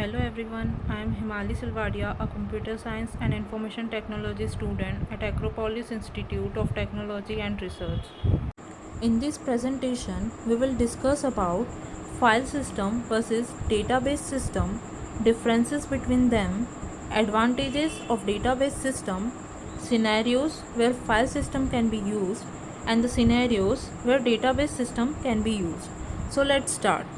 Hello everyone, I am Himali Silvadia, a computer science and information technology student at Acropolis Institute of Technology and Research. In this presentation, we will discuss about file system versus database system, differences between them, advantages of database system, scenarios where file system can be used, and the scenarios where database system can be used. So let's start.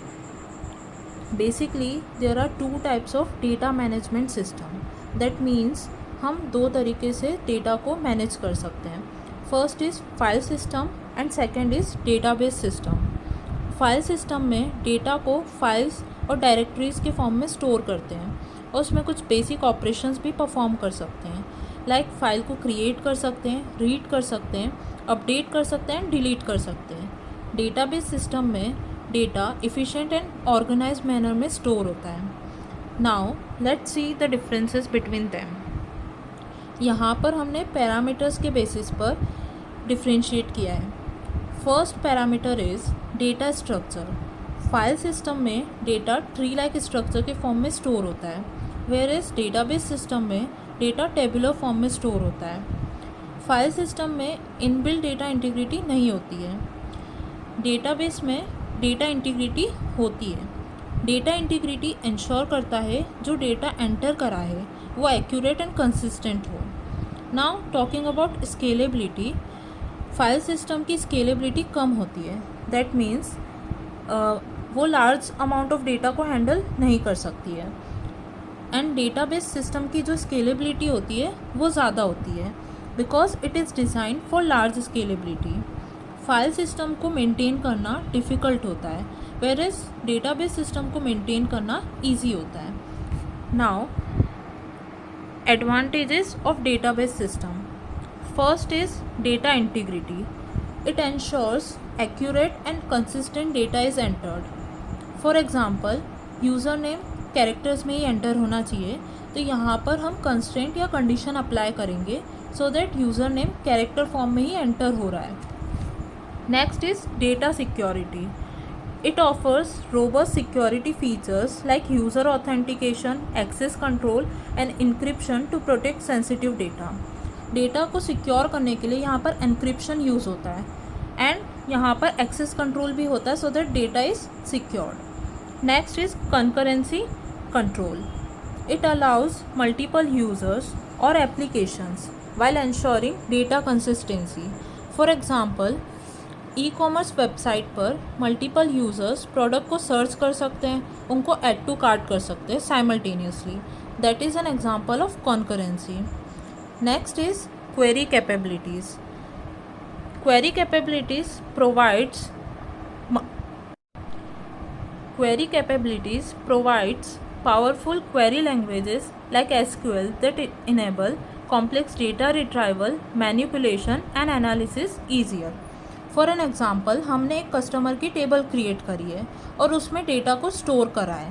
Basically there are two types of data management system. That means हम दो तरीके से data को manage कर सकते हैं. First is file system and second is database system. File system में data को फाइल्स और डायरेक्टरीज के फॉर्म में स्टोर करते हैं और उसमें कुछ बेसिक ऑपरेशंस भी परफॉर्म कर सकते हैं. लाइक फाइल को क्रिएट कर सकते हैं, रीड कर सकते हैं, अपडेट कर सकते हैं, डिलीट कर सकते हैं. डेटाबेस सिस्टम में data efficient and organized manner में स्टोर होता है. Now let's see the differences between them. यहाँ पर हमने पैरामीटर्स के बेसिस पर डिफ्रेंशिएट किया है. First parameter is data structure. File system में डेटा ट्री लाइक स्ट्रक्चर के फॉर्म में स्टोर होता है, वेयर एज डेटाबेस सिस्टम में डेटा टेबुलर फॉर्म में स्टोर होता है. फाइल सिस्टम में इनबिल्ट डेटा इंटीग्रिटी नहीं होती है. डेटाबेस में डेटा इंटीग्रिटी होती है. डेटा इंटीग्रिटी इंश्योर करता है जो डेटा एंटर करा है वो एक्यूरेट एंड कंसिस्टेंट हो. Now talking about scalability. File system की स्केलेबिलिटी कम होती है. दैट मीन्स वो लार्ज अमाउंट ऑफ डेटा को हैंडल नहीं कर सकती है. एंड डेटाबेस सिस्टम की जो स्केलेबिलिटी होती है वो ज़्यादा होती है because it is design for large scalability. File system को मेंटेन करना डिफ़िकल्ट होता है, वेयर एज डेटाबेस सिस्टम को मेंटेन करना ईजी होता है. Now advantages of database system. First is data integrity. It ensures accurate and consistent data is entered. For example user name characters में ही enter होना चाहिए, तो यहाँ पर हम कंस्ट्रेंट या कंडीशन अप्लाई करेंगे so that user name character form में ही एंटर हो रहा है. Next is data security. It offers robust security features like user authentication, access control and encryption to protect sensitive data. Data को secure करने के लिए यहाँ पर एनक्रिप्शन यूज़ होता है एंड यहाँ पर एक्सेस कंट्रोल भी होता है so that data is secured. Next is concurrency control. It allows multiple users और applications while ensuring data consistency. For example, e-commerce website पर मल्टीपल यूज़र्स प्रोडक्ट को सर्च कर सकते हैं, उनको ऐड टू कार्ट कर सकते हैं simultaneously. That is an example of concurrency. Next is query capabilities. Query capabilities provides powerful query languages like SQL that enable complex data retrieval, manipulation and analysis easier. For an example, हमने एक customer की table create करी है और उसमें data को store करा है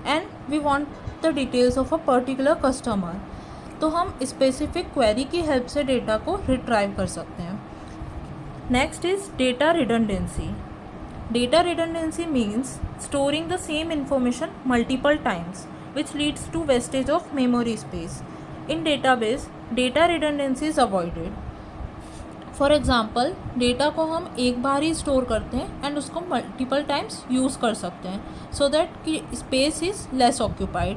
and we want the details of a particular customer, तो हम स्पेसिफिक क्वेरी की हेल्प से डेटा को रिट्राइव कर सकते हैं. Next is data redundancy. Data redundancy means storing the same information multiple times which leads to wastage of memory space. In database data redundancy is avoided. For example, data को हम एक बार ही store करते हैं and उसको multiple times use कर सकते हैं so that कि space is less occupied.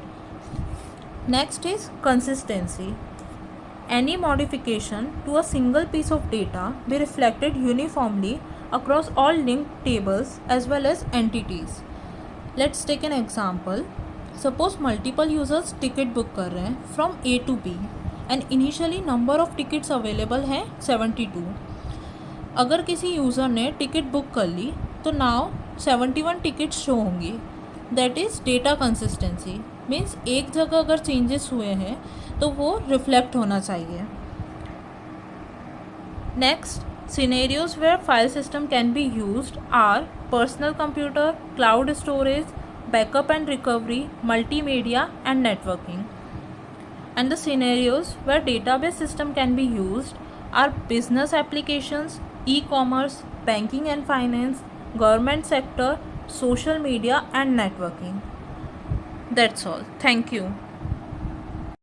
Next is consistency. Any modification to a single piece of data be reflected uniformly across all linked tables as well as entities. Let's take an example. Suppose multiple users ticket book कर रहे हैं from A to B and initially number of tickets available हैं 72. अगर किसी user ने ticket book कर ली तो now 71 tickets show होंगी. That is data consistency. Means एक जगह अगर चेंजेस हुए हैं तो वो रिफ्लेक्ट होना चाहिए. Next, scenarios where file system can be used are personal computer, cloud storage, backup and recovery, multimedia and networking. And the scenarios where database system can be used are business applications, e-commerce, banking and finance, government sector, social media and networking. That's all, thank you.